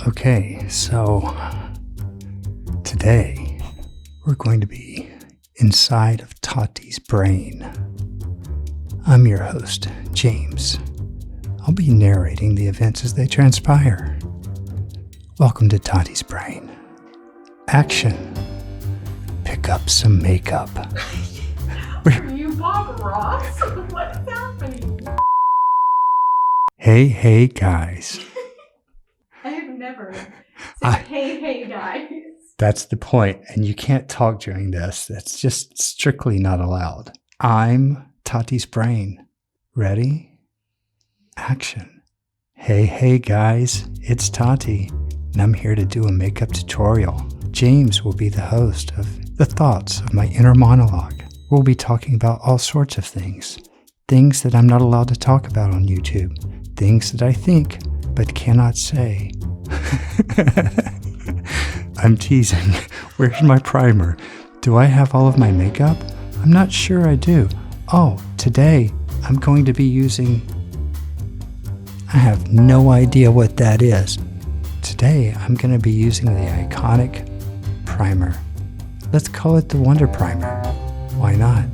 Okay, so today we're going to be inside of Tati's brain. I'm your host, James. I'll be narrating the events as they transpire. Welcome to Tati's brain. Action. Pick up some makeup. Are you Bob Ross? What is happening? Hey guys. I have never said hey guys. That's the point, and you can't talk during this. That's just strictly not allowed. I'm Tati's brain. Ready? Action. Hey guys, it's Tati, and I'm here to do a makeup tutorial. James will be the host of the thoughts of my inner monologue. We'll be talking about all sorts of things. Things that I'm not allowed to talk about on YouTube. Things that I think, but cannot say. I'm teasing. Where's my primer? Do I have all of my makeup? I'm not sure I do. Oh, today I'm going to be using... I have no idea what that is. Today I'm going to be using the iconic primer. Let's call it the Wonder Primer. Why not?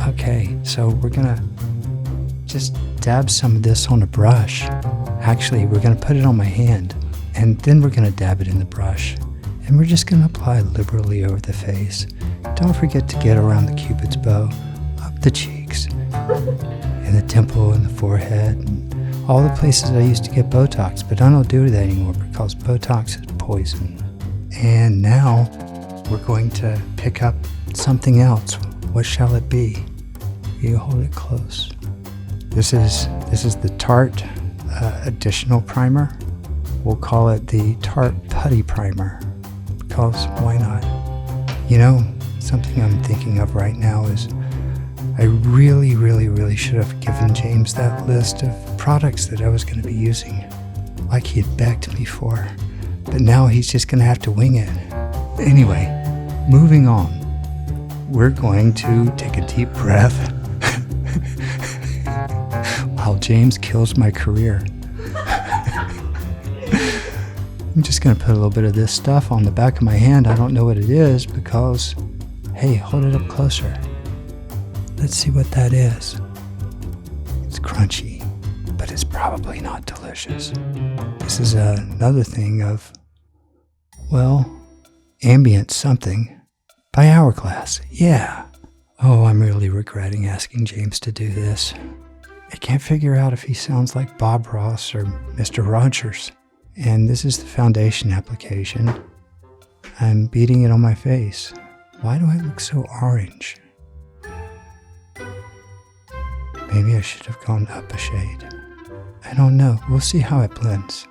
Okay, so we're going to just dab some of this on a brush. Actually, we're going to put it on my hand, and then we're going to dab it in the brush. And we're just going to apply liberally over the face. Don't forget to get around the Cupid's bow, up the cheeks, and the temple and the forehead, and all the places I used to get Botox, but I don't do that anymore because Botox is poison. And now we're going to pick up something else. What shall it be? You hold it close. This is the Tarte additional primer. We'll call it the Tarte Putty Primer. Because why not? You know, something I'm thinking of right now is I really should have given James that list of products that I was going to be using, like he had begged me for. But now he's just going to have to wing it. Anyway, moving on. We're going to take a deep breath while James kills my career. I'm just going to put a little bit of this stuff on the back of my hand. I don't know what it is because, hey, hold it up closer. Let's see what that is. It's crunchy, but it's probably not delicious. This is another thing of, well, ambient something by Hourglass. Yeah. Oh, I'm really regretting asking James to do this. I can't figure out if he sounds like Bob Ross or Mr. Rogers. And this is the foundation application. I'm beating it on my face. Why do I look so orange? Maybe I should have gone up a shade. I don't know. We'll see how it blends.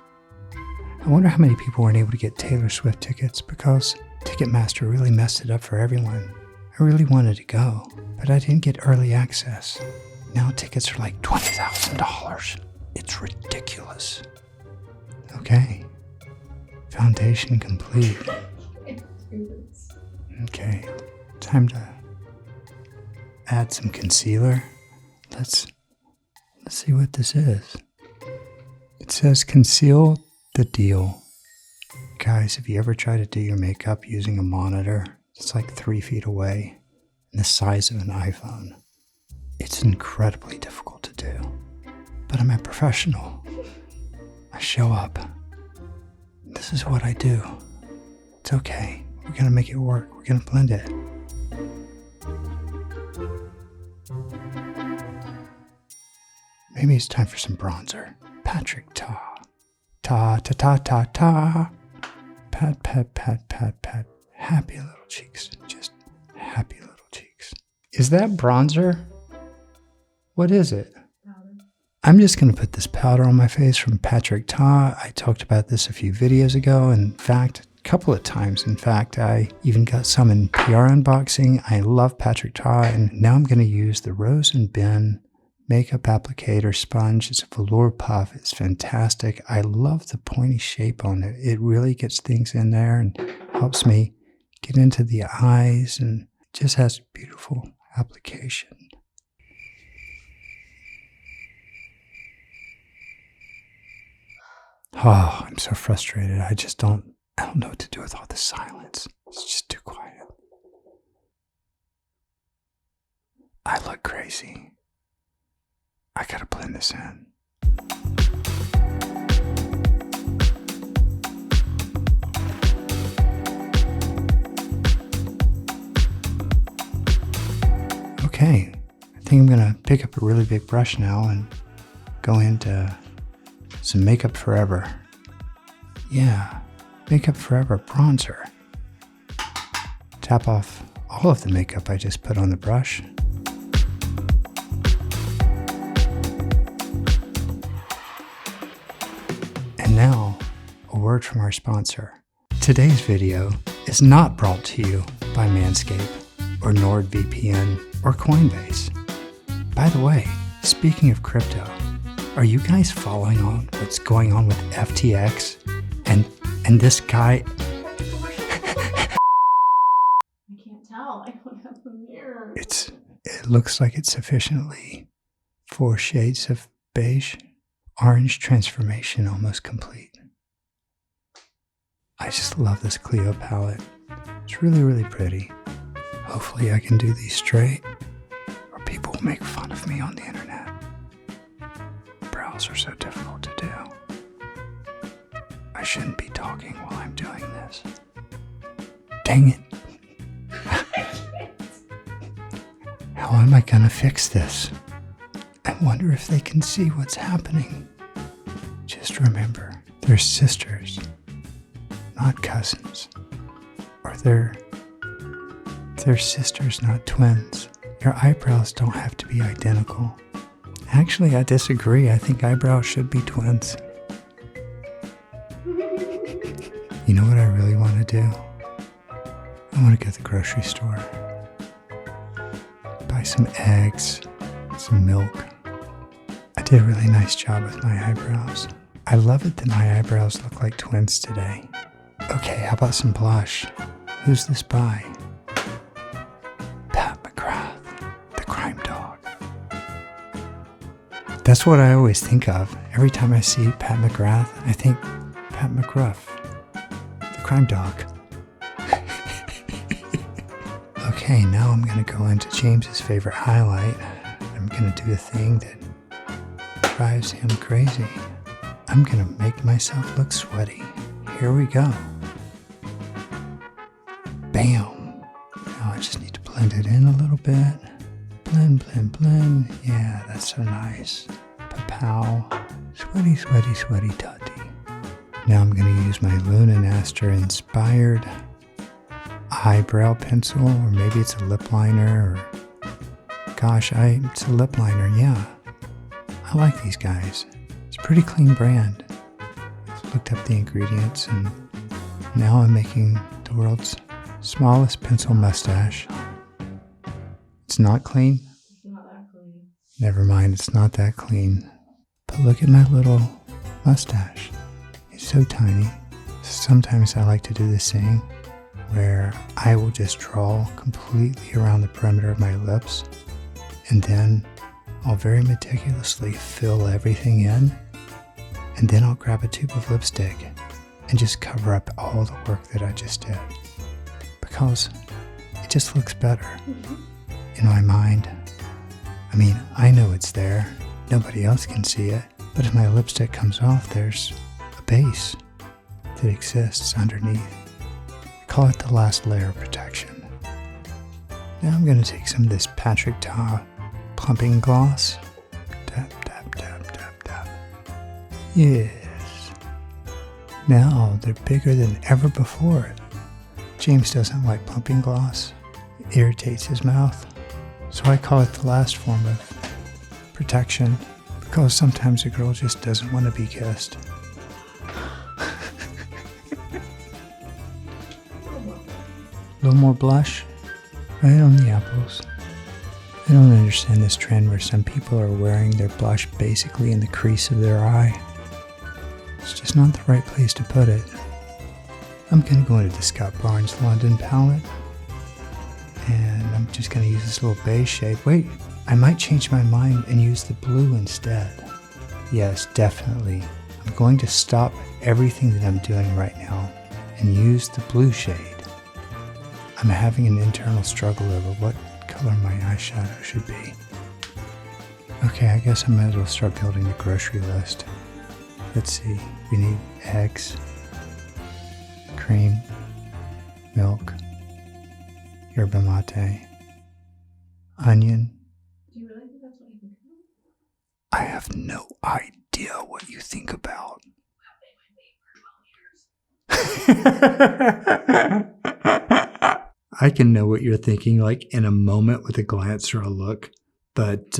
I wonder how many people weren't able to get Taylor Swift tickets because Ticketmaster really messed it up for everyone. I really wanted to go, but I didn't get early access. Now tickets are like $20,000. It's ridiculous. Okay. Foundation complete. Okay. Time to add some concealer. Let's see what this is. It says conceal the deal. Guys, if you ever try to do your makeup using a monitor, it's like 3 feet away and the size of an iPhone. It's incredibly difficult to do. But I'm a professional. I show up. This is what I do. It's okay. We're going to make it work. We're going to blend it. Maybe it's time for some bronzer. Patrick Ta. Ta ta ta ta ta. Pat, pat, pat, pat, pat. Happy little cheeks. Just happy little cheeks. Is that bronzer? What is it? I'm just going to put this powder on my face from Patrick Ta. I talked about this a few videos ago. In fact, a couple of times. In fact, I even got some in PR unboxing. I love Patrick Ta, and now I'm going to use the Rose and Ben makeup applicator sponge. It's a velour puff. It's fantastic. I love the pointy shape on it. It really gets things in there and helps me get into the eyes, and just has beautiful application. Oh, I'm so frustrated. I don't know what to do with all this silence. It's just too quiet. I look crazy. I gotta blend this in. Okay, I think I'm gonna pick up a really big brush now and go into some Makeup Forever. Yeah, Makeup Forever bronzer. Tap off all of the makeup I just put on the brush. And now, a word from our sponsor. Today's video is not brought to you by Manscaped or NordVPN or Coinbase. By the way, speaking of crypto, are you guys following on what's going on with FTX and this guy? I can't tell. I don't have the mirror. It looks like it's sufficiently 4 shades of beige. Orange transformation almost complete. I just love this Clio palette. It's really, really pretty. Hopefully I can do these straight, or people will make fun of me on the internet. Brows are so difficult to do. I shouldn't be talking while I'm doing this. Dang it. How am I gonna fix this? I wonder if they can see what's happening. Just remember, they're sisters, not cousins. Or they're sisters, not twins. Your eyebrows don't have to be identical. Actually, I disagree. I think eyebrows should be twins. You know what I really want to do? I want to go to the grocery store. Buy some eggs, some milk. I did a really nice job with my eyebrows. I love it that my eyebrows look like twins today. Okay, how about some blush? Who's this by? Pat McGrath, the crime dog. That's what I always think of. Every time I see Pat McGrath, I think Pat McGruff, the crime dog. Okay, now I'm going to go into James's favorite highlight. I'm going to do a thing that drives him crazy. I'm going to make myself look sweaty. Here we go. Bam. Now I just need to blend it in a little bit. Blend, blend, blend. Yeah, that's so nice. Pa-pow. Sweaty, sweaty, sweaty Tati. Now I'm going to use my Lunaster inspired eyebrow pencil, or maybe it's a lip liner, or gosh, it's a lip liner, yeah. I like these guys. It's a pretty clean brand. I've looked up the ingredients and now I'm making the world's smallest pencil mustache. It's not clean? It's not that clean. Never mind, it's not that clean. But look at my little mustache. It's so tiny. Sometimes I like to do this thing where I will just draw completely around the perimeter of my lips, and then I'll very meticulously fill everything in, and then I'll grab a tube of lipstick and just cover up all the work that I just did, because it just looks better in my mind. I mean, I know it's there, nobody else can see it, but if my lipstick comes off, there's a base that exists underneath. Call it the last layer of protection. Now I'm going to take some of this Patrick Ta plumping gloss. Tap, tap, tap, tap, tap. Yes. Now they're bigger than ever before. James doesn't like plumping gloss. It irritates his mouth. So I call it the last form of protection, because sometimes a girl just doesn't want to be kissed. A little more blush, right on the apples. I don't understand this trend where some people are wearing their blush basically in the crease of their eye. It's just not the right place to put it. I'm going to go into the Scott Barnes London palette, and I'm just going to use this little beige shade. Wait, I might change my mind and use the blue instead. Yes, definitely. I'm going to stop everything that I'm doing right now and use the blue shade. I'm having an internal struggle over what color my eyeshadow should be. Okay, I guess I might as well start building the grocery list. Let's see, we need eggs, cream, milk, yerba mate, onion. Do you really think that's what you think about? I have no idea what you think about. I can know what you're thinking, like in a moment with a glance or a look, but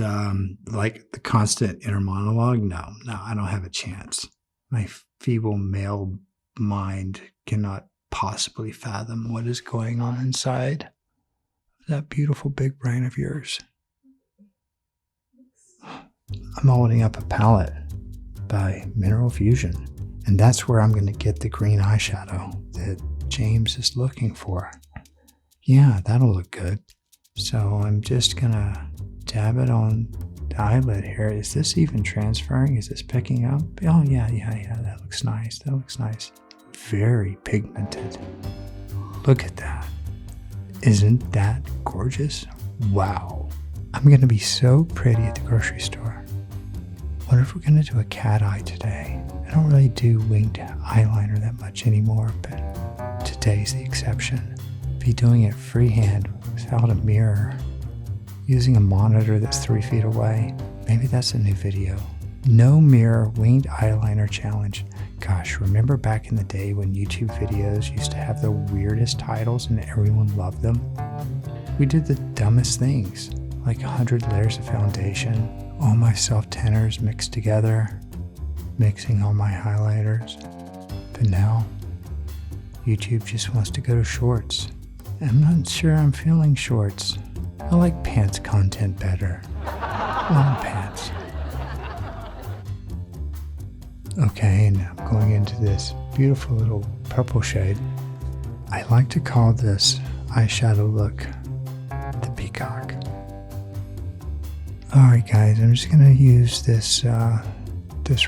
like the constant inner monologue, no, I don't have a chance. My feeble male mind cannot possibly fathom what is going on inside that beautiful big brain of yours. I'm holding up a palette by Mineral Fusion, and that's where I'm going to get the green eyeshadow that James is looking for. Yeah, that'll look good. So I'm just going to dab it on the eyelid here. Is this even transferring? Is this picking up? Oh, yeah, that looks nice. That looks nice. Very pigmented. Look at that. Isn't that gorgeous? Wow. I'm going to be so pretty at the grocery store. What if we're going to do a cat eye today? I don't really do winged eyeliner that much anymore, but today's the exception. Be doing it freehand without a mirror, using a monitor that's 3 feet away. Maybe that's a new video. No mirror winged eyeliner challenge. Gosh, remember back in the day when YouTube videos used to have the weirdest titles and everyone loved them? We did the dumbest things, like 100 layers of foundation, all my self-tanners mixed together, mixing all my highlighters. But now, YouTube just wants to go to shorts. I'm not sure I'm feeling shorts. I like pants content better. Long pants. Okay, now I'm going into this beautiful little purple shade. I like to call this eyeshadow look the peacock. Alright guys, I'm just going to use this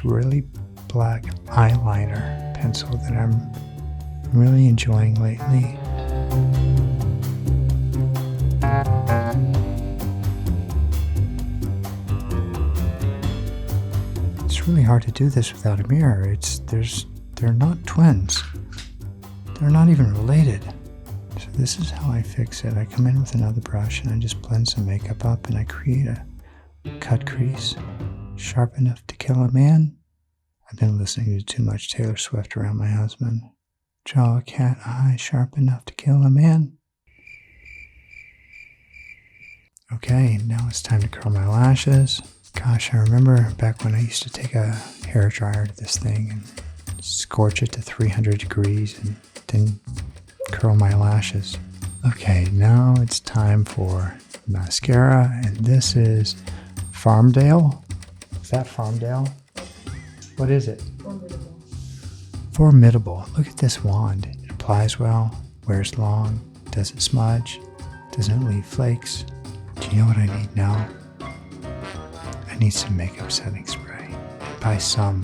really black eyeliner pencil that I'm really enjoying lately. It's really hard to do this without a mirror. They're not twins. They're not even related. So this is how I fix it. I come in with another brush and I just blend some makeup up and I create a cut crease sharp enough to kill a man. I've been listening to too much Taylor Swift around my husband. Draw a cat eye sharp enough to kill a man. Okay, now it's time to curl my lashes. Gosh, I remember back when I used to take a hairdryer to this thing and scorch it to 300 degrees and then curl my lashes. Okay, now it's time for mascara, and this is Farmdale. Is that Farmdale? What is it? Formidable. Formidable. Look at this wand. It applies well, wears long, doesn't smudge, doesn't leave flakes. Do you know what I need now? I need some makeup setting spray. And by some,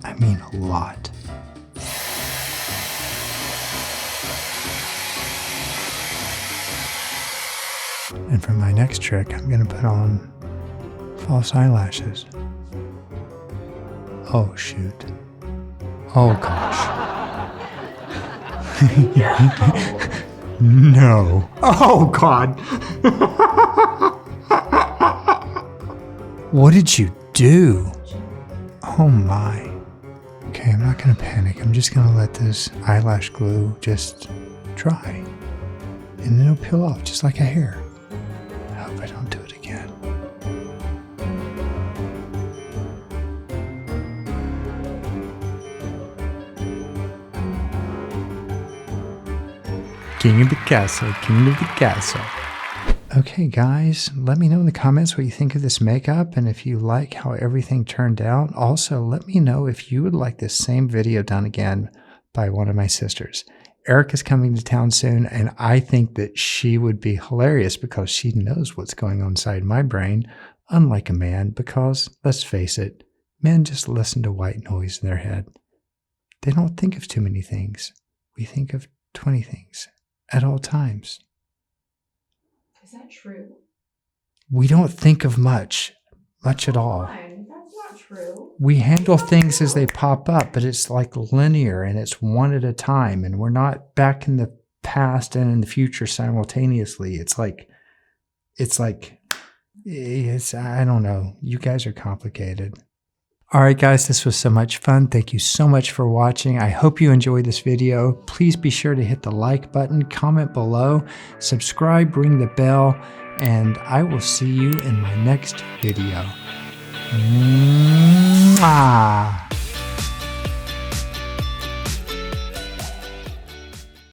I mean a lot. And for my next trick, I'm going to put on false eyelashes. Oh, shoot. Oh, gosh. No. Oh, God. What did you do? Oh, my. Okay, I'm not going to panic. I'm just going to let this eyelash glue just dry. And then it'll peel off just like a hair. I hope I don't do it again. King of the castle, king of the castle. Okay guys, let me know in the comments what you think of this makeup and if you like how everything turned out. Also, let me know if you would like this same video done again by one of my sisters. Erica's coming to town soon, and I think that she would be hilarious because she knows what's going on inside my brain, unlike a man, because, let's face it, Men just listen to white noise in their head. They don't think of too many things. We think of 20 things at all times. Is that true? We don't think of much at all. That's not true. We handle things as they pop up, but it's like linear and it's one at a time. And we're not back in the past and in the future simultaneously. It's I don't know. You guys are complicated. All right, guys, this was so much fun. Thank you so much for watching. I hope you enjoyed this video. Please be sure to hit the like button, comment below, subscribe, ring the bell, and I will see you in my next video. Mwah!